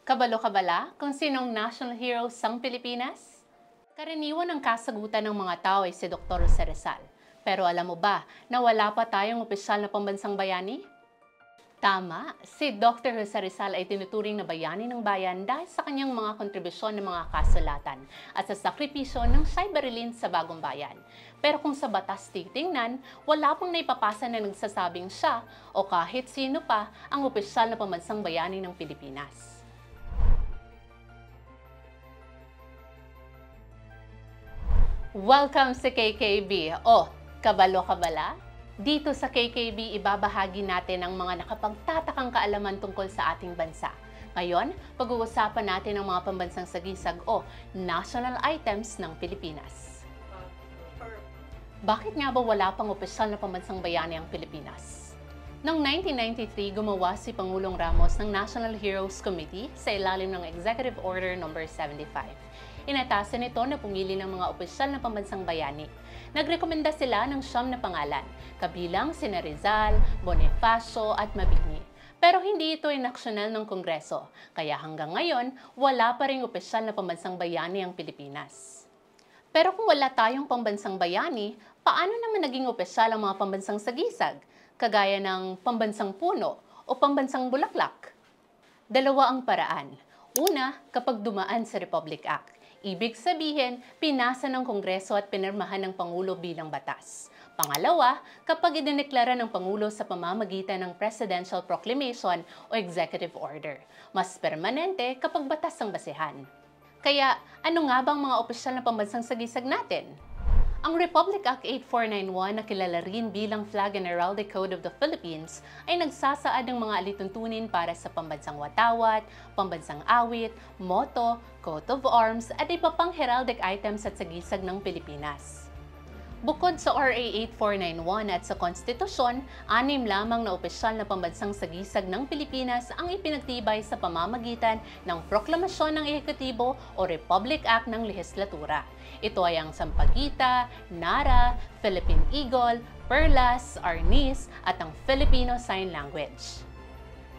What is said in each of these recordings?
Kabalo ka bala kung sinong national hero sang Pilipinas? Karaniwan ang kasagutan ng mga tao ay si Dr. Jose Rizal. Pero alam mo ba na wala pa tayong opisyal na pambansang bayani? Tama, si Dr. Jose Rizal ay tinuturing na bayani ng bayan dahil sa kanyang mga kontribusyon ng mga kasulatan at sa sakripisyo ng siya'y barilin sa bagong bayan. Pero kung sa batas titingnan, wala pang naipapasa na nagsasabing siya o kahit sino pa ang opisyal na pambansang bayani ng Pilipinas. Welcome sa KKB! Kabalo ka bala? Dito sa KKB, ibabahagi natin ang mga nakapagtatakang kaalaman tungkol sa ating bansa. Ngayon, pag-uusapan natin ang mga pambansang sagisag o national items ng Pilipinas. Bakit nga ba wala pang opisyal na pambansang bayani ang Pilipinas? Noong 1993, gumawa si Pangulong Ramos ng National Heroes Committee sa ilalim ng Executive Order No. 75. Inatasan nito na pumili ng mga opisyal na pambansang bayani. Nagrekomenda sila ng 9 na pangalan, kabilang sina Rizal, Bonifacio at Mabini. Pero hindi ito inaksiyonal ng Kongreso, kaya hanggang ngayon, wala pa ring opisyal na pambansang bayani ang Pilipinas. Pero kung wala tayong pambansang bayani, paano naman naging opisyal ang mga pambansang sagisag, kagaya ng pambansang puno o pambansang bulaklak? Dalawa ang paraan. Una, kapag dumaan sa Republic Act. Ibig sabihin, pinasa ng Kongreso at pinirmahan ng Pangulo bilang batas. Pangalawa, kapag idineklara ng Pangulo sa pamamagitan ng Presidential Proclamation o Executive Order. Mas permanente kapag batas ang basehan. Kaya, ano nga bang mga opisyal na pambansang sagisag natin? Ang Republic Act 8491 na kilala rin bilang Flag and Heraldic Code of the Philippines ay nagsasaad ng mga alituntunin para sa pambansang watawat, pambansang awit, motto, coat of arms at iba pang heraldic items at sagisag ng Pilipinas. Bukod sa RA 8491 at sa Konstitusyon, 6 lamang na opisyal na pambansang sagisag ng Pilipinas ang ipinagtibay sa pamamagitan ng Proklamasyon ng Ehekutibo o Republic Act ng Lehislatura. Ito ay ang Sampaguita, Nara, Philippine Eagle, Perlas, Arnis at ang Filipino Sign Language.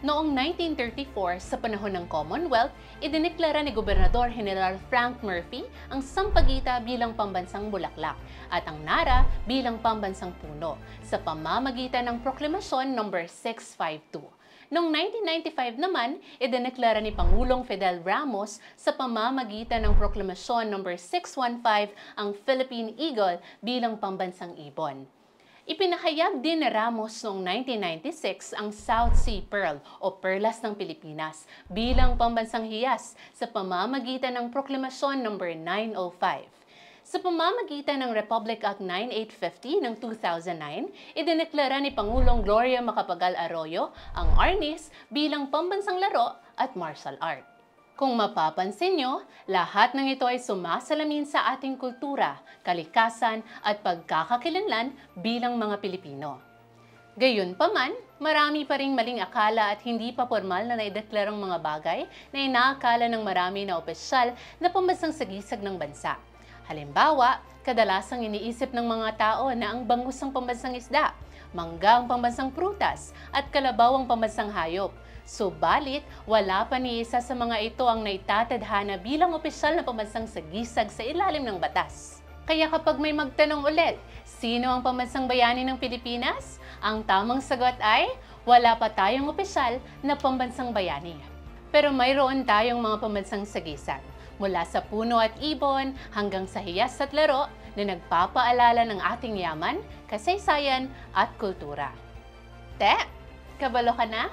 Noong 1934, sa panahon ng Commonwealth, idineklara ni Gobernador General Frank Murphy ang Sampaguita bilang pambansang bulaklak at ang Nara bilang pambansang puno sa pamamagitan ng Proklamasyon No. 652. Noong 1995 naman, idineklara ni Pangulong Fidel Ramos sa pamamagitan ng Proklamasyon No. 615 ang Philippine Eagle bilang pambansang ibon. Ipinahayag din ni Ramos noong 1996 ang South Sea Pearl o Perlas ng Pilipinas bilang pambansang hiyas sa pamamagitan ng Proklamasyon No. 905. Sa pamamagitan ng Republic Act 9850 ng 2009, idineklara ni Pangulong Gloria Macapagal Arroyo ang Arnis bilang pambansang laro at martial art. Kung mapapansin nyo, lahat ng ito ay sumasalamin sa ating kultura, kalikasan at pagkakakilanlan bilang mga Pilipino. Gayunpaman, marami pa ring maling akala at hindi pa formal na naideklarang mga bagay na inaakala ng marami na opisyal na pambansang sagisag ng bansa. Halimbawa, kadalasang iniisip ng mga tao na ang bangus ang pambansang isda, mangga ang pambansang prutas at kalabaw ang pambansang hayop. Subalit, wala pa ni isa sa mga ito ang naitatadhana bilang opisyal na pambansang sagisag sa ilalim ng batas. Kaya kapag may magtanong ulit, sino ang pambansang bayani ng Pilipinas? Ang tamang sagot ay, wala pa tayong opisyal na pambansang bayani. Pero mayroon tayong mga pambansang sagisag, mula sa puno at ibon hanggang sa hiyas at laro na nagpapaalala ng ating yaman, kasaysayan at kultura. Kabalo ka na?